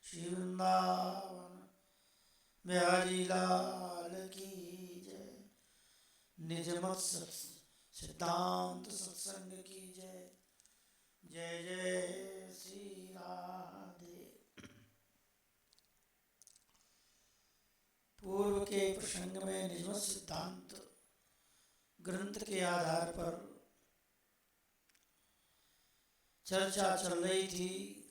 श्री वृंदावन बिहारी लाल की जय। निज मत सिद्धांत सत्संग की जय। जय जय श्री राधे। पूर्व के प्रसंग में निजमत सिद्धांत ग्रंथ के आधार पर चर्चा चल रही थी।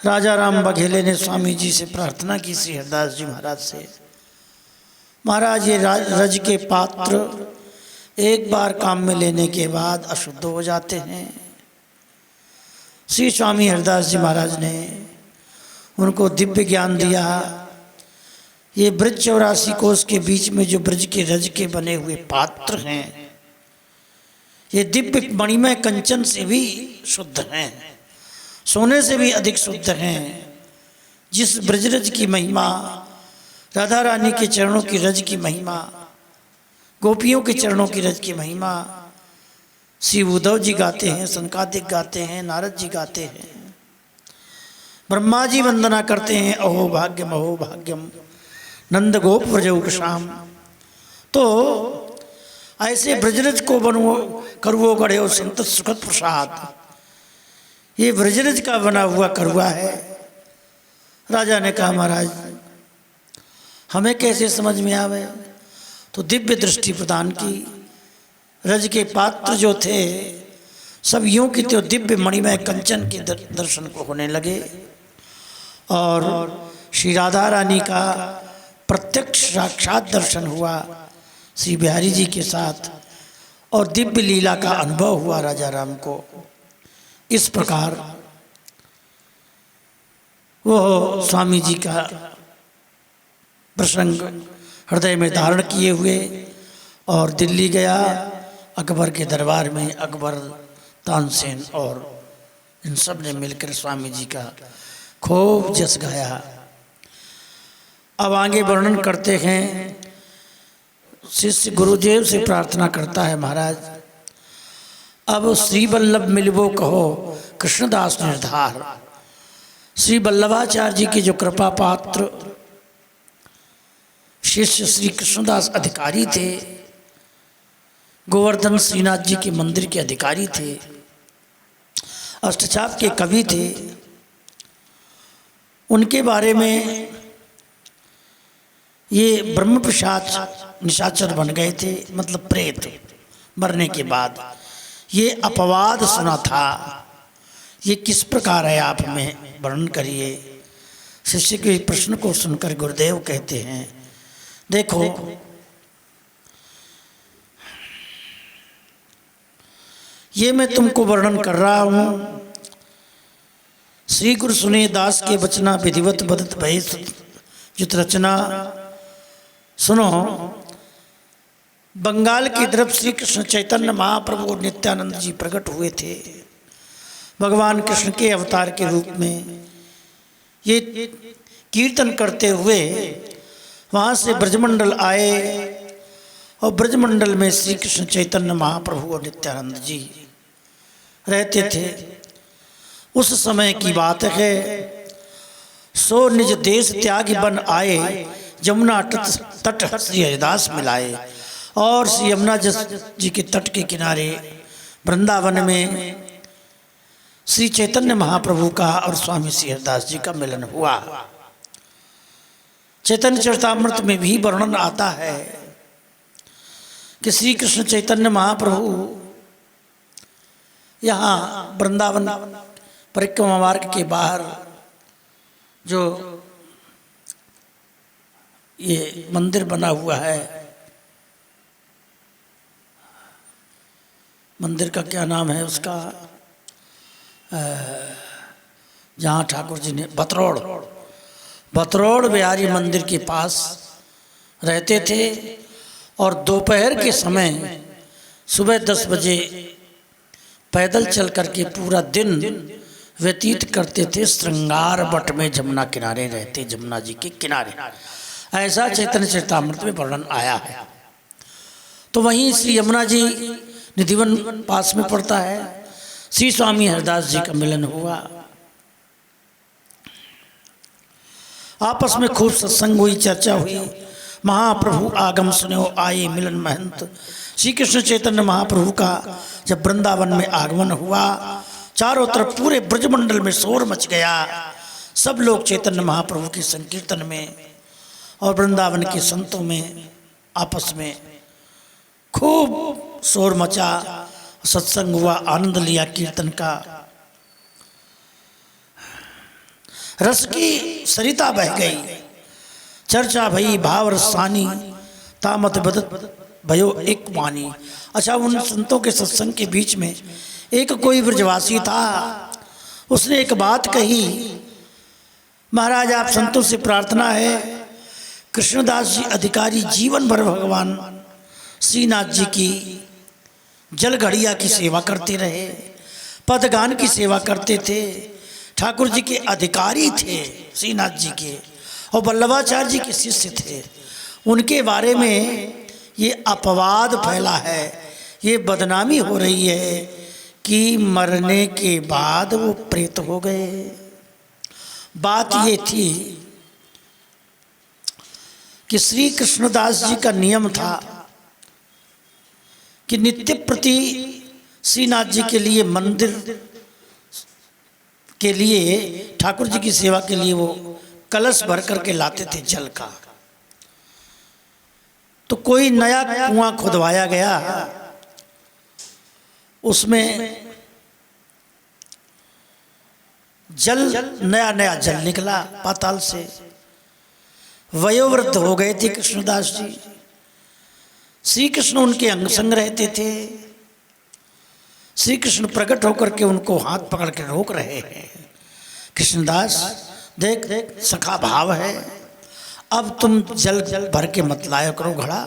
राजा राम बघेले ने स्वामी जी से प्रार्थना की, श्री हरदास जी महाराज से, महाराज ये रज के पात्र एक बार काम में लेने के बाद अशुद्ध हो जाते हैं। श्री स्वामी हरदास जी महाराज ने उनको दिव्य ज्ञान दिया। ये ब्रज 84 कोस के बीच में जो ब्रज के रज के बने हुए पात्र हैं, ये दिव्य मणिमय कंचन से भी शुद्ध हैं, सोने से भी अधिक शुद्ध हैं। जिस ब्रजरज की महिमा, राधा रानी के चरणों की रज की महिमा, गोपियों के चरणों की रज की महिमा श्री उद्धव जी गाते हैं, सनकादिक गाते हैं, नारद जी गाते हैं, ब्रह्मा जी वंदना करते हैं, अहो भाग्यम नंद गोप व्रजौ श्याम। तो ऐसे ब्रजरज को बनो करवो गढ़ो संत सुखद प्रसाद, ये ब्रजरज का बना हुआ करुआ है। राजा ने कहा महाराज हमें कैसे समझ में आवे, तो दिव्य दृष्टि प्रदान की। रज के पात्र जो थे सब यूं की त्यों दिव्य मणिमय कंचन के दर्शन को होने लगे और श्री राधा रानी का प्रत्यक्ष साक्षात दर्शन हुआ श्री बिहारी जी के साथ और दिव्य लीला का अनुभव हुआ राजा राम को। इस प्रकार वो स्वामी जी का प्रसंग हृदय में धारण किए हुए और दिल्ली गया। अकबर के दरबार में अकबर, तानसेन और इन सब ने मिलकर स्वामी जी का खूब जस गाया। अब आगे वर्णन करते हैं। शिष्य गुरुदेव से प्रार्थना करता है, महाराज अब श्री वल्लभ मिलबो कहो कृष्णदास निर्धार। श्री वल्लभाचार्य जी के जो कृपा पात्र शिष्य श्री कृष्णदास अधिकारी थे, गोवर्धन श्रीनाथ जी के मंदिर के अधिकारी थे, अष्टचाप के कवि थे, उनके बारे में ये ब्रह्म प्रसाद निशाचर बन गए थे, मतलब प्रेत मरने के बाद ये अपवाद सुना था। ये किस प्रकार है, आप में वर्णन करिए। शिष्य के प्रश्न को सुनकर गुरुदेव कहते हैं, देखो ये मैं तुमको वर्णन कर रहा हूँ। श्री गुरु सुने दास के बचना विधिवत बदत भय जुत रचना। सुनो, बंगाल की तरफ श्री कृष्ण चैतन्य महाप्रभु नित्यानंद जी प्रकट हुए थे भगवान कृष्ण के अवतार के रूप में। ये कीर्तन करते हुए वहाँ से ब्रजमंडल आए और ब्रजमंडल में श्री कृष्ण चैतन्य महाप्रभु और नित्यानंद जी रहते थे। उस समय की बात है। सो निज देश त्यागी बन आए, यमुना तट श्री हरिदास मिलाए। और श्री यमुना जी के तट के किनारे वृंदावन में श्री चैतन्य महाप्रभु का और स्वामी श्री हरिदास जी का मिलन हुआ। चैतन्य चरितामृत में भी वर्णन आता है कि श्री कृष्ण चैतन्य महाप्रभु यहाँ वृंदावन परिक्रमा मार्ग के बाहर जो ये मंदिर बना हुआ है, मंदिर का क्या नाम है उसका, जहाँ ठाकुर जी ने बतरोड़ बिहारी मंदिर के पास रहते थे और दोपहर के समय सुबह 10 बजे पैदल चल करके पूरा दिन व्यतीत करते थे। श्रृंगार बट में जमुना किनारे रहते, जमुना जी के किनारे। ऐसा चैतन्य चरितामृत में वर्णन आया है। तो वहीं श्री यमुना जी निधिवन पास में पड़ता है। श्री स्वामी हरदास जी का मिलन हुआ। आपस में खूब सत्संग हुई, चर्चा हुई। महाप्रभु आगम सुनो आए मिलन महंत। श्री कृष्ण चैतन्य महाप्रभु का जब वृंदावन में आगमन हुआ, चारों तरफ पूरे ब्रजमंडल में शोर मच गया। सब लोग चैतन्य महाप्रभु के संकीर्तन में और वृंदावन के संतों में आपस में खूब शोर मचा, सत्संग हुआ, आनंद लिया कीर्तन का। रस की सरिता बह गई, चर्चा भई भाव रसानी, तामत बदत भयो एक वाणी। अच्छा, उन संतों के सत्संग के बीच में एक कोई ब्रजवासी था, उसने एक बात कही, महाराज आप संतों से प्रार्थना है, कृष्णदास जी अधिकारी जीवन भर भगवान श्रीनाथ जी की जल घड़िया की सेवा करते रहे, पदगान की सेवा करते थे, ठाकुर जी के अधिकारी थे श्रीनाथ जी के, और वल्लभाचार्य जी के शिष्य थे। उनके बारे में ये अपवाद फैला है, ये बदनामी हो रही है कि मरने के बाद वो प्रेत हो गए। बात ये थी कि श्री कृष्णदास जी का नियम था कि नित्य प्रति श्रीनाथ जी के लिए मंदिर के लिए, ठाकुर जी की सेवा के लिए वो कलश भर करके लाते थे जल का। तो कोई नया कुआं खुदवाया गया, उसमें जल नया नया जल निकला पाताल से। वयोवृद्ध हो गए थे कृष्णदास जी, श्री कृष्ण उनके अंग संग रहते थे। श्री कृष्ण प्रकट होकर के उनको हाथ पकड़ के रोक रहे हैं, कृष्णदास देख देख सखा भाव है, अब तुम जल भर के मत लाया करो घड़ा,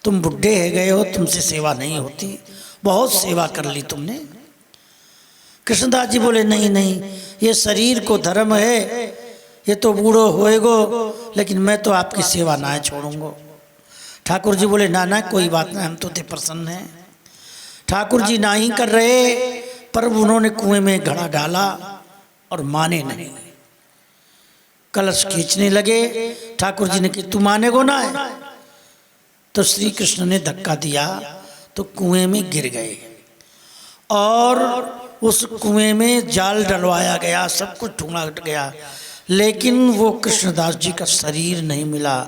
तुम बुढ़े है गए हो, तुमसे सेवा नहीं होती, बहुत सेवा कर ली तुमने। कृष्णदास जी बोले नहीं नहीं, ये शरीर को धर्म है, ये तो बूढ़ो होएगो, लेकिन मैं तो आपकी सेवा ना छोड़ूंगा। ठाकुर जी बोले ना ना कोई बात नहीं, हम तो ते प्रसन्न हैं। ठाकुर जी ना ही कर रहे, पर उन्होंने कुएं में घड़ा डाला और माने नहीं, कलश खींचने लगे। ठाकुर जी ने कि तू मानेगो ना है, तो श्री कृष्ण ने धक्का दिया तो कुएं में गिर गए, और उस कुएं में जाल डलवाया गया, सब कुछ ढूंढा गया, लेकिन वो कृष्णदास जी का शरीर नहीं मिला।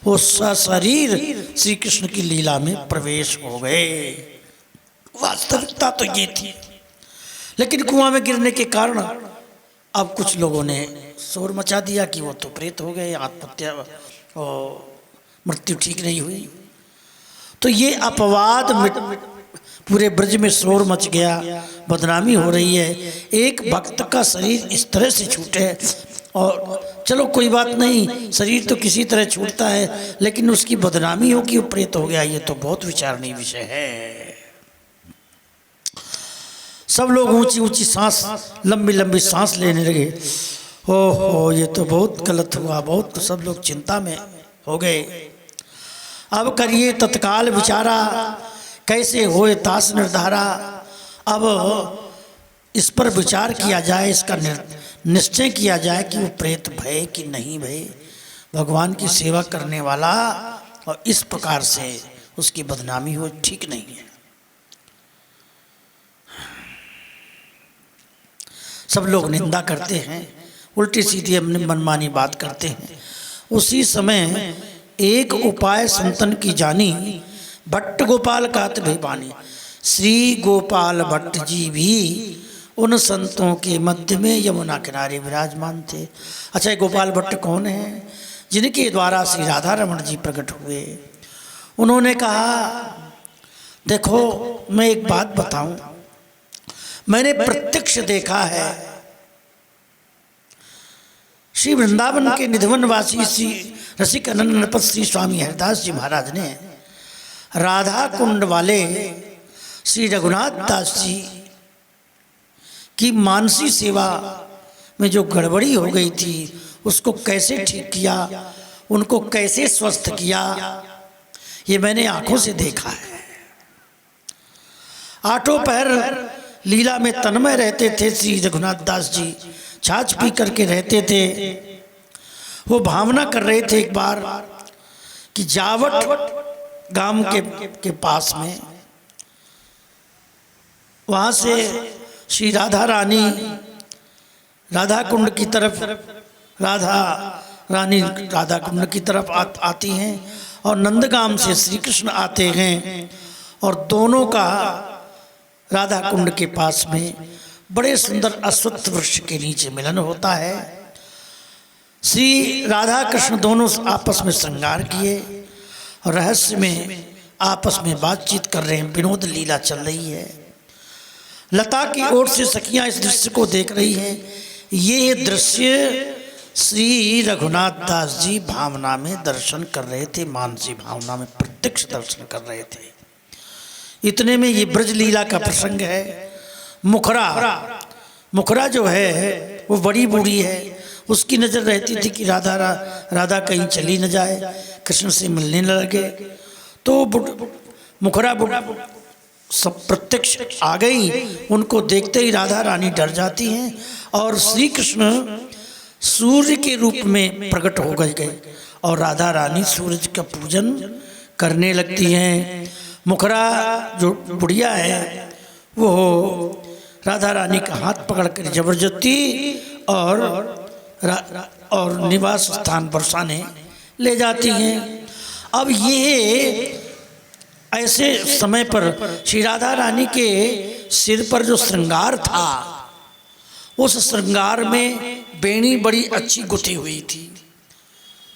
वो सशरीर श्री कृष्ण की लीला में प्रवेश हो गए। वास्तविकता तो ये थी, लेकिन कुआं में गिरने के कारण अब कुछ लोगों ने शोर मचा दिया कि वो तो प्रेत हो गए, आत्महत्या और मृत्यु ठीक नहीं हुई। तो ये अपवाद पूरे ब्रज में शोर मच गया, बदनामी हो रही है। एक भक्त का शरीर इस तरह से छूटे, और चलो कोई बात नहीं, शरीर तो किसी तरह छूटता है, लेकिन उसकी बदनामी हो कि वो प्रेत हो गया, ये तो बहुत विचारणीय विषय है। सब लोग ऊंची ऊंची सांस, लंबी लंबी सांस लेने लगे। हो ये तो बहुत गलत हुआ, बहुत, तो सब लोग चिंता में हो गए। अब करिए तत्काल विचारा, कैसे होए तास निर्धारा। अब इस पर विचार किया जाए, इसका निश्चय किया जाए कि वो प्रेत भय कि नहीं भय। भगवान की सेवा करने वाला और इस प्रकार से उसकी बदनामी हो, ठीक नहीं है। सब लोग निंदा करते हैं, उल्टी सीधी अपनी मनमानी बात करते हैं। उसी समय एक उपाय संतन की जानी, भट्ट गोपाल कात भेबानी। श्री गोपाल भट्ट जी भी उन संतों के मध्य में यमुना किनारे विराजमान थे। अच्छा, ये गोपाल भट्ट कौन है? जिनके द्वारा श्री राधा रमण जी प्रकट हुए। उन्होंने कहा, देखो मैं एक बात बताऊं, मैंने प्रत्यक्ष देखा है, श्री वृंदावन के निधिवनवासी श्री रसिक अनन्नपत श्री स्वामी हरिदास जी महाराज ने राधा कुंड वाले श्री रघुनाथ दास जी की मानसी सेवा में जो गड़बड़ी हो गई थी, उसको कैसे ठीक किया, उनको कैसे स्वस्थ किया, ये मैंने आंखों से देखा है। आठों पहर लीला में तन्मय रहते थे श्री रघुनाथ दास जी, छाछ पी करके रहते थे। वो भावना कर रहे थे एक बार कि जावट गांव के पास में, वहां से श्री राधा रानी राधा कुंड की तरफ, राधा रानी राधा कुंड की तरफ आती हैं और नंदगाम से श्री कृष्ण आते हैं और दोनों का राधा कुंड के पास में बड़े सुंदर अश्वत्थ वृक्ष के नीचे मिलन होता है। श्री राधा कृष्ण दोनों आपस में श्रृंगार किए और रहस्य में आपस में बातचीत कर रहे हैं, विनोद लीला चल रही है। लता की ओर से सखियां इस दृश्य को देख रही हैं। ये दृश्य श्री रघुनाथ दास जी भावना में दर्शन कर रहे थे, मानसी भावना में प्रत्यक्ष दर्शन कर रहे थे। इतने में ये ब्रज लीला का प्रसंग है। मुखरा जो है वो बड़ी बूढ़ी है, उसकी नज़र रहती थी कि राधा कहीं चली न जाए, कृष्ण से मिलने न लगे। तो मुखरा सब प्रत्यक्ष आ गई, उनको देखते ही राधा रानी डर जाती हैं और श्री कृष्ण सूर्य के रूप में प्रकट हो गए और राधा रानी सूरज का पूजन करने लगती हैं। मुखरा जो बुढ़िया है वो राधा रानी का हाथ पकड़कर जबरदस्ती और निवास स्थान बरसाने ले जाती हैं। अब ये ऐसे समय पर श्री राधा रानी के सिर पर जो श्रृंगार था, उस श्रृंगार में बेनी बड़ी अच्छी गुथी हुई थी।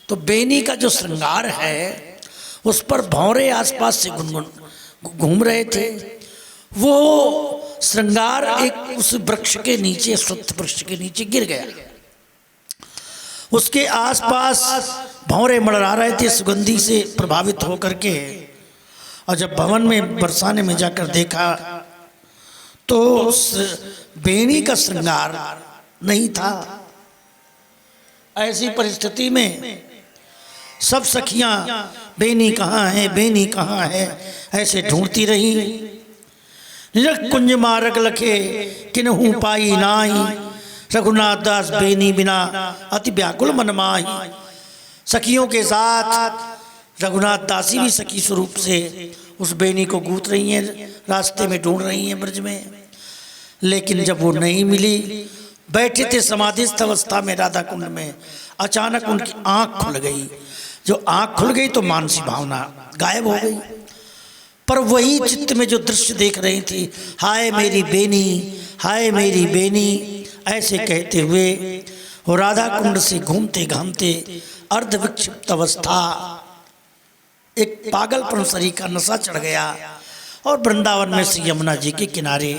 तो बेनी का जो श्रृंगार है उस पर भौरे आसपास से घूम रहे थे। वो श्रृंगार एक उस वृक्ष के नीचे, अश्वत्थ वृक्ष के नीचे गिर गया। उसके आसपास भौरे मंडरा रहे थे सुगंधी से प्रभावित होकर के। और जब भवन में बरसाने में जाकर देखा तो बेनी का श्रृंगार नहीं था। ऐसी परिस्थिति में सब सखियां बेनी कहाँ है, बेनी कहाँ है, ऐसे ढूंढती रही। निरख कुंज मार्ग लखे किन्हू पाई नाई, रघुनाथ दास बेनी बिना अति व्याकुल मन माही। सखियों के साथ रघुनाथ दासी भी सखी स्वरूप से उस बेनी को गूंथ रही हैं, रास्ते में ढूंढ रही हैं ब्रज में। लेकिन जब वो नहीं मिली, बैठे थे समाधिस्थ अवस्था में राधा कुंड में, अचानक उनकी आंख खुल गई। जो आंख खुल गई तो मानसी भावना गायब हो गई। पर वही चित्त में जो दृश्य देख रही थी, हाय मेरी बेनी, हाय मेरी बेनी, ऐसे कहते हुए वो राधा कुंड से घूमते घामते अर्ध विक्षिप्त अवस्था, एक पागलपन शरीर का नशा चढ़ गया और वृंदावन में श्री यमुना जी के किनारे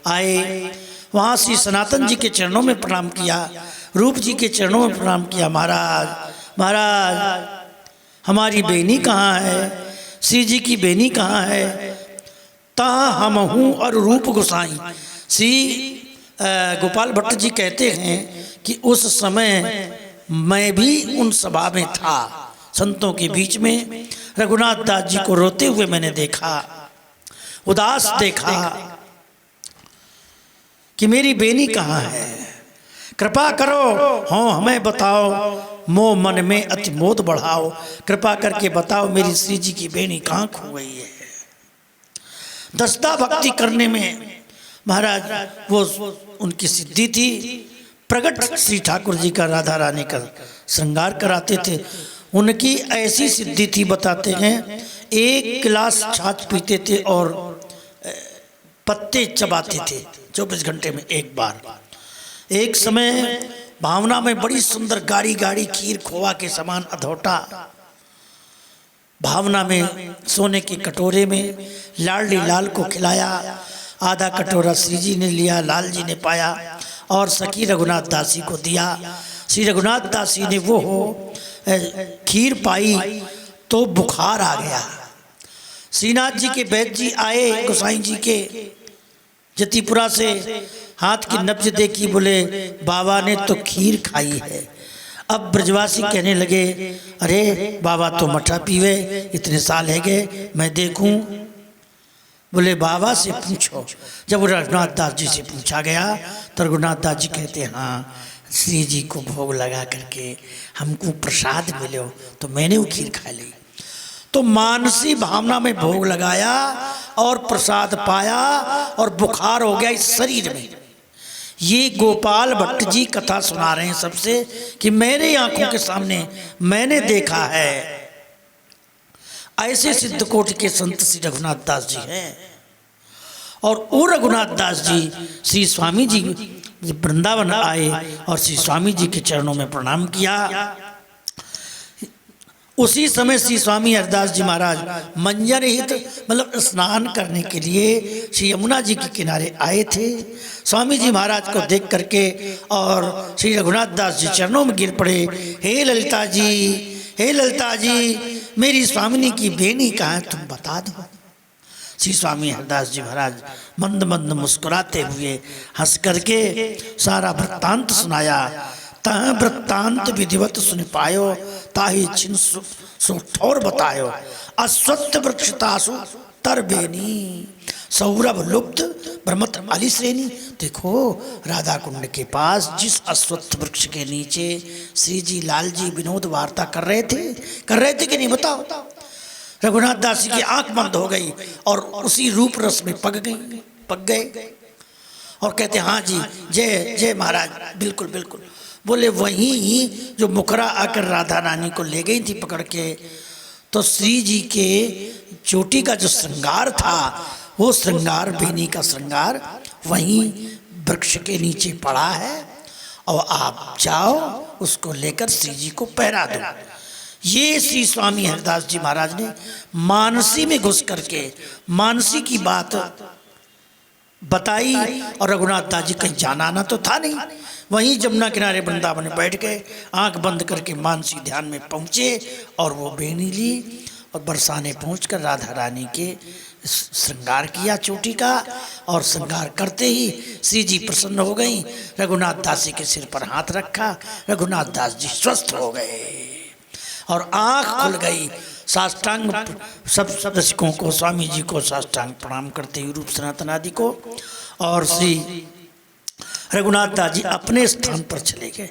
आए। वहाँ श्री सनातन जी के चरणों में प्रणाम किया, रूप जी के चरणों में प्रणाम किया। महाराज महाराज हमारी बेनी कहाँ है, श्री जी की बेनी कहाँ है। तहाँ हम हूँ और रूप गोसाई। श्री गोपाल भट्ट जी कहते हैं कि उस समय मैं भी उन सभा में था, संतों के बीच में। रघुनाथ दास जी को रोते हुए मैंने देखा, उदास देखा कि मेरी बेनी कहाँ है, कृपा करो, हाँ हमें बताओ, मोह मन में अति मोद बढ़ाओ, कृपा करके बताओ मेरी श्री जी की बेनी कहाँ खो गई है। दस्ता भक्ति करने में महाराज वो उनकी सिद्धि थी। प्रगट श्री ठाकुर जी का राधा रानी का श्रृंगार कराते थे। उनकी ऐसी सिद्धि थी, बताते हैं, एक गिलास छाछ पीते थे और पत्ते चबाते थे 24 घंटे में एक बार। एक समय भावना में बड़ी सुंदर गाढ़ी गाढ़ी खीर खोआ के समान अधोटा भावना में सोने के कटोरे में लाडली लाल को खिलाया। आधा कटोरा श्री जी ने लिया, लाल जी ने पाया और सखी रघुनाथ दासी को दिया। श्री रघुनाथ दासी ने वो खीर पाई तो बुखार आ गया। श्रीनाथ जी के वैद्य जी आए गोसाई जी के जतीपुरा से, हाथ की नब्ज देखी, बोले बाबा ने तो खीर खाई है। अब ब्रजवासी कहने लगे, अरे बाबा तो मठा पीवे, इतने साल है गए, मैं देखूं। बोले बाबा से पूछो। जब रघुनाथ दास जी से पूछा गया तो रघुनाथ दास जी कहते, हाँ श्री जी को भोग लगा करके हमको प्रसाद मिले तो मैंने वो खीर खा ली। तो मानसी भावना में भोग लगाया और प्रसाद पाया और बुखार हो गया इस शरीर में। ये गोपाल भट्ट जी कथा सुना रहे हैं सबसे कि मेरे आंखों के सामने मैंने देखा है। ऐसे सिद्ध कोटि के संत श्री रघुनाथ दास जी हैं। और वो रघुनाथ दास जी श्री स्वामी जी वृंदावन आए और श्री स्वामी जी के चरणों में प्रणाम किया। उसी समय श्री स्वामी हरिदास जी महाराज मंजन हित मतलब स्नान करने के लिए श्री यमुना जी के किनारे आए थे। स्वामी जी महाराज को देख करके और श्री रघुनाथ दास जी चरणों में गिर पड़े। हे ललिता जी, हे ललिता जी, मेरी स्वामिनी की बेनी कहाँ है, तुम बता दो। श्री स्वामी हरिदास जी महाराज मंद मंद मुस्कुराते हुए हंस करके सारा वृत्तांत सुनाया। तह वृत्तांत विधिवत सुन पायो, ताहि छिन सो ठोर बतायो। अश्वत्थ वृक्षतासु तर बेनी, सौरभ लुप्त ब्रह्मत अली श्रेणी। देखो राधा कुंड के पास जिस अश्वत्थ वृक्ष के नीचे श्री जी लाल जी विनोद वार्ता कर रहे थे कि नहीं बताओ। रघुनाथ दास जी की आंख बंद हो गई और उसी रूप रस में पक गए और कहते हाँ जी, जय जय महाराज, बिल्कुल बिल्कुल। बोले वहीं जो मुखरा आकर राधा रानी को ले गई थी पकड़ के, तो श्री जी के चोटी का जो श्रृंगार था वो श्रृंगार बेनी का श्रृंगार वहीं वृक्ष के नीचे पड़ा है और आप जाओ उसको लेकर श्री जी को पहरा दो। ये श्री स्वामी हरिदास जी महाराज ने मानसी में घुस करके मानसी की बात बताई। और रघुनाथ दास जी कहीं जाना आना तो था नहीं, वहीं जमुना किनारे वृंदावन में बैठ गए, आंख बंद करके मानसी ध्यान में पहुँचे और वो बेनी ली और बरसाने पहुँचकर राधा रानी के श्रृंगार किया चोटी का। और श्रृंगार करते ही श्री जी प्रसन्न हो गई। रघुनाथ दास जी के सिर पर हाथ रखा, रघुनाथ दास जी स्वस्थ हो गए और आँख खुल गई। साष्टांग सब दर्शकों को, स्वामी जी को साष्टांग प्रणाम करते हुए रूप सनातन आदि को, और श्री रघुनाथ दास जी अपने स्थान पर चले गए।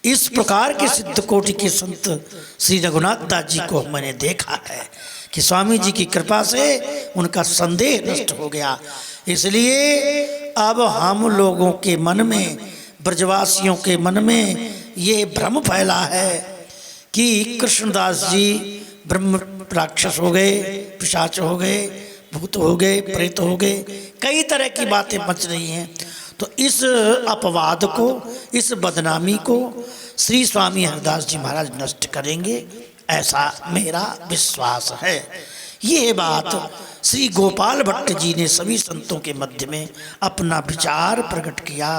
इस प्रकार के सिद्ध कोटि के संत श्री रघुनाथ दास जी को मैंने देखा है कि स्वामी जी की कृपा से उनका संदेह नष्ट हो गया। इसलिए अब हम लोगों के मन में, ब्रजवासियों के मन में ये भ्रम फैला है कि कृष्णदास जी ब्रह्म राक्षस हो गए, पिशाच हो गए, भूत हो गए, प्रेत हो गए, कई तरह की बातें मच रही हैं। तो इस अपवाद को, इस बदनामी को श्री स्वामी हरिदास जी महाराज नष्ट करेंगे, ऐसा मेरा विश्वास है। ये बात श्री गोपाल भट्ट जी ने सभी संतों के मध्य में अपना विचार प्रकट किया।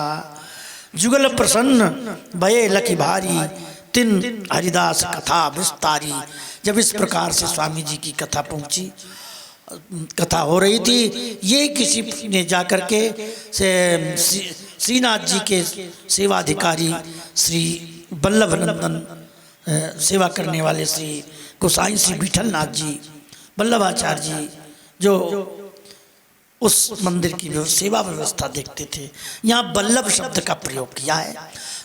जुगल प्रसन्न भये लखी भारी, तिन हरिदास कथा विस्तारी। जब इस प्रकार से स्वामी जी की कथा पहुंची, कथा हो रही थी, ये किसी ने जाकर के श्रीनाथ जी के सेवाधिकारी श्री बल्लभ नंदन, सेवा करने वाले श्री गोसाई श्री विठलनाथ जी बल्लभाचार्य जी, जो उस मंदिर की सेवा व्यवस्था देखते थे, यहाँ बल्लभ शब्द का प्रयोग किया है।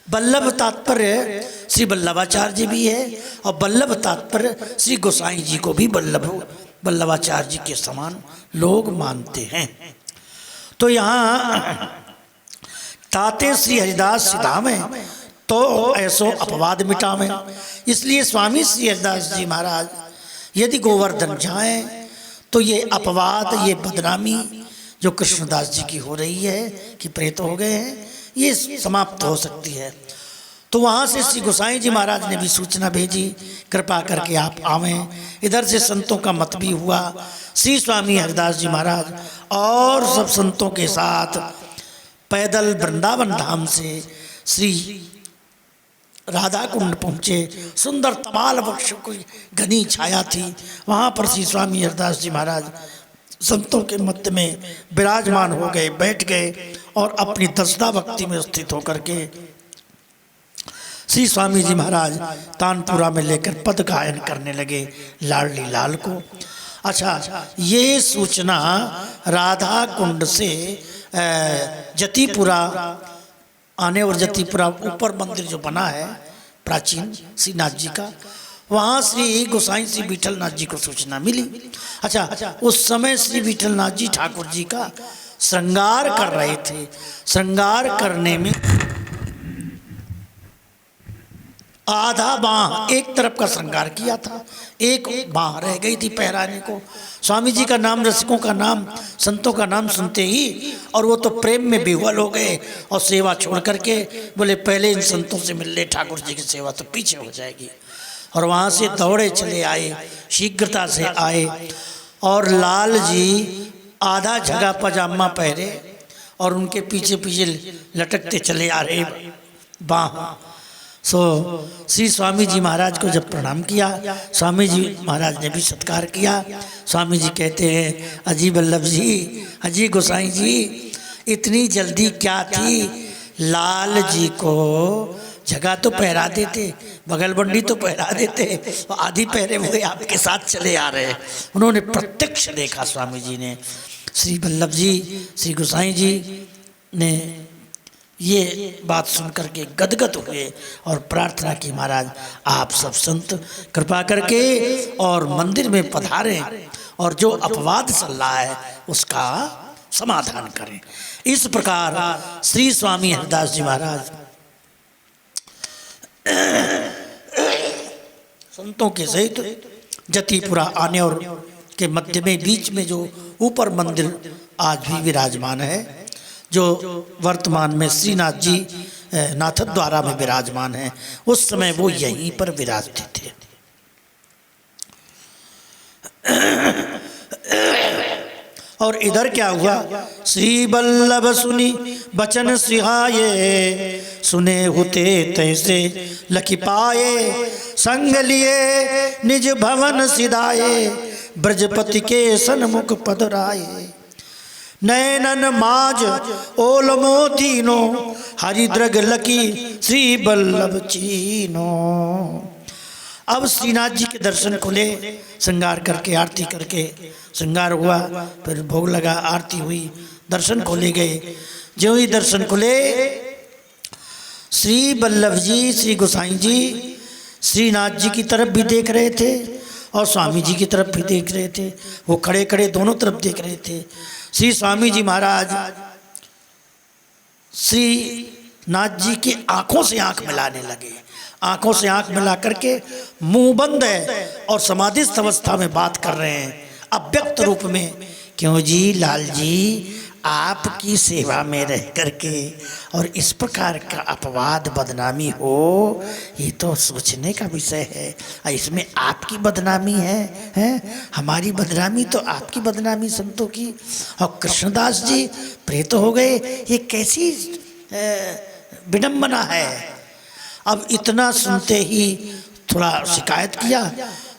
बल्लभ तात्पर्य श्री बल्लभाचार्य जी भी है और बल्लभ तात्पर्य श्री गोसाई जी को भी बल्लभाचार्य जी के समान लोग मानते हैं। तो यहाँ ताते श्री हरिदास सिधाम है तो ऐसो अपवाद मिटावे। इसलिए स्वामी श्री हरिदास जी महाराज यदि गोवर्धन जाएं तो ये अपवाद, ये बदनामी जो कृष्णदास जी की हो रही है कि प्रेत हो गए हैं, ये समाप्त हो सकती है। तो वहाँ से श्री गोसाई जी महाराज ने भी सूचना भेजी, कृपा करके आप आवें। इधर से संतों का मत भी हुआ। श्री स्वामी हरिदास जी महाराज और सब संतों के साथ पैदल वृंदावन धाम से श्री राधा कुंड पहुँचे। सुंदर तमाल वृक्ष की घनी छाया थी, वहाँ पर श्री स्वामी हरिदास जी महाराज संतों के मध्य में विराजमान हो गए, बैठ गए और अपनी दसदा भक्ति में स्थित होकर के श्री स्वामी जी महाराज तानपुरा में लेकर पद गायन करने लगे लाडली लाल को। अच्छा, ये सूचना राधा कुंड से जतिपुरा आने और जतीपुरा ऊपर मंदिर जो बना है प्राचीन श्रीनाथ जी का, वहाँ श्री गोसाई श्री विठलनाथ जी को सूचना मिली। अच्छा, उस समय श्री विठलनाथ जी ठाकुर जी का श्रृंगार कर रहे थे। श्रृंगार करने में आधा बाह एक तरफ का श्रृंगार किया था, एक बाह रह गई थी पहराने को। स्वामी जी का नाम, रसिकों का नाम, संतों का नाम सुनते ही और वो तो प्रेम में विह्वल हो गए और सेवा छोड़ करके बोले पहले इन संतों से मिल ले, ठाकुर जी की सेवा तो पीछे हो जाएगी। और वहाँ से दौड़े चले आए, शीघ्रता से आए और लाल जी आधा झगा पजामा पहरे और उनके पीछे पीछे लटकते चले आ रहे बाह। श्री स्वामी जी महाराज को जब प्रणाम किया, स्वामी जी महाराज ने भी सत्कार किया। स्वामी जी कहते हैं, अजी वल्लभ जी, अजी गोसाई जी, इतनी जल्दी क्या थी? लाल जी को जगह तो पहरा देते, बगल बंडी तो पहरा देते, आधी पहरे हुए आपके साथ चले आ रहे। उन्होंने प्रत्यक्ष देखा स्वामी जी ने। श्री वल्लभ जी, श्री गोसाई जी ने ये बात सुन करके गदगद हुए और प्रार्थना की, महाराज आप सब संत कृपा करके और मंदिर में पधारें और जो अपवाद चल रहा है उसका समाधान करें। इस प्रकार श्री स्वामी हरिदास जी महाराज संतों के सहित जतीपुरा आने और के मध्य में बीच में जो ऊपर मंदिर आज भी विराजमान है, जो वर्तमान में श्रीनाथ जी नाथद्वारा में विराजमान है, उस समय वो यहीं पर विराजते थे। और इधर क्या हुआ? श्री वल्लभ सुनी बचन सिहाये, सुने होते तैसे लखी पाए, संग लिए निज भवन सिधाए, ब्रजपति के सन्मुख पधराए। नैनन माज ओल मोतीनो, हरिद्रग लकी श्री वल्लभ चीनो। अब श्रीनाथ जी के दर्शन खुले, श्रृंगार करके आरती करके श्रृंगार हुआ, फिर भोग लगा, आरती हुई, दर्शन खोले गए। जो ही दर्शन खुले, श्री वल्लभ जी, श्री गोसाई जी श्रीनाथ जी की तरफ भी देख रहे थे और स्वामी जी की तरफ भी देख रहे थे। वो खड़े खड़े दोनों तरफ देख रहे थे। श्री स्वामी जी महाराज श्री नाथ जी की आंखों से आंख मिलाने लगे। आंखों से आंख मिला करके मुंह बंद है और समाधिस्थ अवस्था में बात कर रहे हैं अव्यक्त रूप में। क्यों जी लाल जी, आपकी सेवा में रह करके और इस प्रकार का अपवाद बदनामी हो, ये तो सोचने का विषय है। इसमें आपकी बदनामी है? हमारी बदनामी तो आपकी बदनामी संतों की। और कृष्णदास जी प्रेत हो गए, ये कैसी विडंबना है। अब इतना सुनते ही थोड़ा शिकायत किया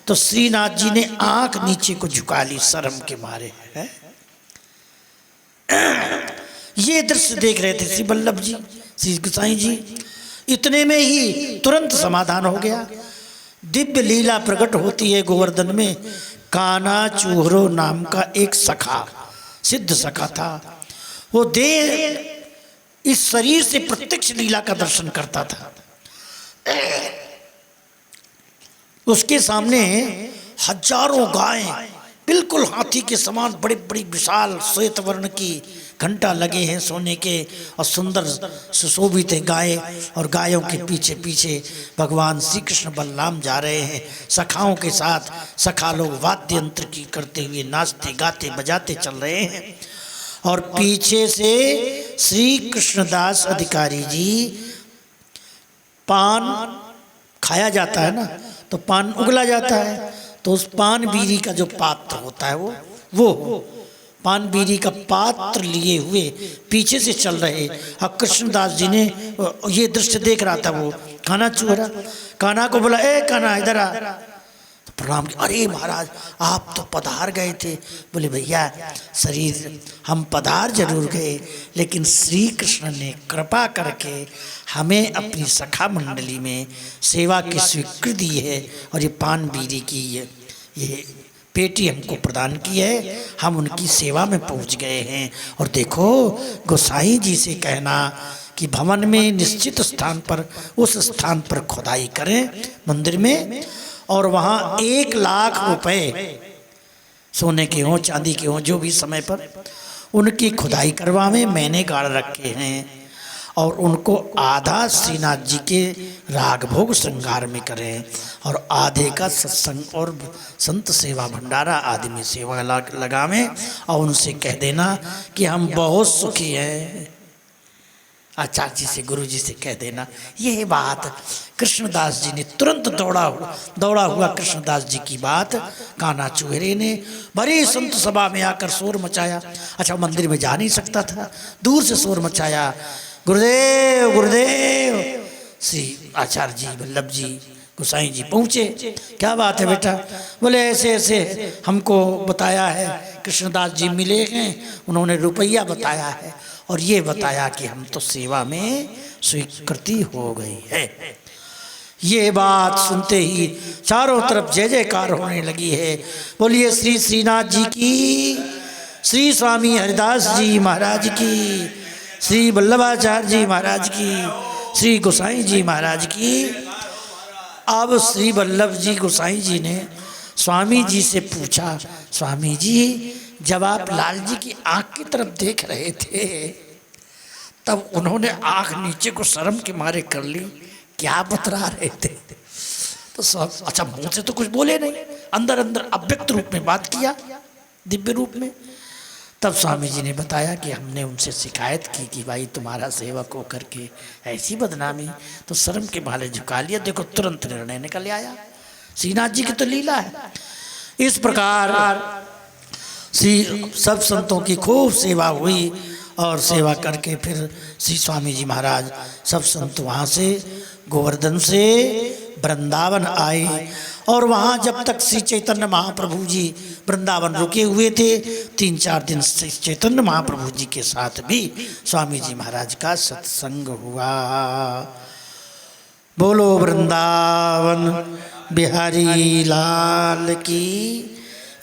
तो श्रीनाथ जी ने आंख नीचे को झुका ली शर्म के मारे। है ये दृश्य देख रहे थे श्री वल्लभ जी, श्री गोसाई जी। इतने में ही तुरंत समाधान हो गया। दिव्य लीला प्रकट होती है गोवर्धन में। काना चूहरो नाम का एक सखा, सिद्ध सखा था। वो देह इस शरीर से प्रत्यक्ष लीला का दर्शन करता था। उसके सामने हजारों गायें बिल्कुल हाथी के समान बड़ी बड़ी विशाल श्वेत वर्ण की घंटा लगे हैं सोने के और सुंदर सुशोभित है गायें। और गायों के पीछे पीछे भगवान श्री कृष्ण बलराम जा रहे हैं सखाओं के साथ। सखा लोग वाद्य यंत्र की करते हुए नाचते गाते बजाते चल रहे हैं। और पीछे से श्री कृष्णदास अधिकारी जी, पान खाया जाता है ना, तो पान उगला जाता है, तो उस पान बीड़ी का जो पात्र होता है वो पान बीड़ी का पात्र लिए हुए पीछे से चल रहे। और कृष्णदास जी ने ये दृश्य देख रहा था। वो काना चूहरा, काना को बोला, ए काना इधर आ। तो प्रणाम, अरे महाराज आप तो पधार गए थे। बोले भैया शरीर हम पधार जरूर गए, लेकिन श्री कृष्ण ने कृपा करके हमें अपनी सखा मंडली में सेवा की स्वीकृति है और ये पान बीड़ी की ये पेटी हमको प्रदान की है। हम उनकी सेवा में पहुंच गए हैं। और देखो गोसाई जी से कहना कि भवन में निश्चित स्थान पर, उस स्थान पर खुदाई करें मंदिर में, और वहाँ 1,00,000 रुपए सोने के हों चांदी के हों जो भी समय पर उनकी खुदाई करवावें। मैंने गाड़ रखे हैं, और उनको आधा श्रीनाथ जी के राग भोग श्रृंगार में करें, और आधे का सत्संग और संत सेवा भंडारा आदि में सेवा लगावें, और उनसे कह देना कि हम बहुत सुखी हैं। आचार्य जी से, गुरु जी से कह देना। यह बात कृष्णदास जी ने तुरंत दौड़ा हुआ कृष्णदास जी की बात कान्हा चुहरे ने बड़ी संत सभा में आकर शोर मचाया। अच्छा, मंदिर में जा नहीं सकता था, दूर से शोर मचाया, गुरुदेव गुरुदेव। श्री आचार्य जी, वल्लभ जी, गोसाई जी पहुँचे। क्या बात है बेटा? बोले ऐसे ऐसे हमको बताया है, कृष्णदास जी मिले हैं, उन्होंने रुपया बताया है और ये बताया कि हम तो सेवा में स्वीकृति हो गई है। ये बात सुनते ही चारों तरफ जय जयकार होने लगी है। बोलिए श्री श्रीनाथ जी की, श्री स्वामी हरिदास जी महाराज की, श्री वल्लभाचार्य जी महाराज की, श्री गोसाई जी महाराज की। अब श्री वल्लभ जी गोसाई जी ने स्वामी जी से पूछा, स्वामी जी जब आप लाल जी की आंख की तरफ देख रहे थे तब उन्होंने आंख नीचे को शर्म के मारे कर ली, क्या बतरा रहे थे? तो सब अच्छा, मुंह से तो कुछ बोले नहीं, अंदर अंदर अव्यक्त रूप में बात किया, दिव्य रूप में। तब स्वामी जी ने बताया कि हमने उनसे शिकायत की कि भाई तुम्हारा सेवक होकर के ऐसी बदनामी, तो शर्म के मारे झुका लिया। देखो तुरंत निर्णय निकल आया। श्रीनाथ जी की तो लीला है। इस प्रकार सब संतों की खूब सेवा हुई, और सेवा करके फिर श्री स्वामी जी महाराज सब संत वहाँ से गोवर्धन से वृंदावन आए। और वहाँ जब तक श्री चैतन्य महाप्रभु जी वृंदावन रुके हुए थे, 3-4 दिन श्री चैतन्य महाप्रभु जी के साथ भी स्वामी जी महाराज का सत्संग हुआ। बोलो वृंदावन बिहारी लाल की।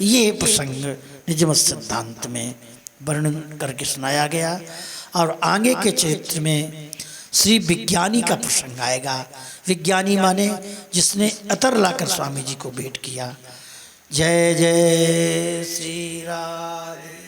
ये प्रसंग निजमत सिद्धांत में वर्णन करके सुनाया गया। और आगे के चरित्र में श्री विज्ञानी का प्रसंग आएगा। विज्ञानी माने जिसने अतर लाकर स्वामी जी को भेंट किया। जय जय श्री राधे।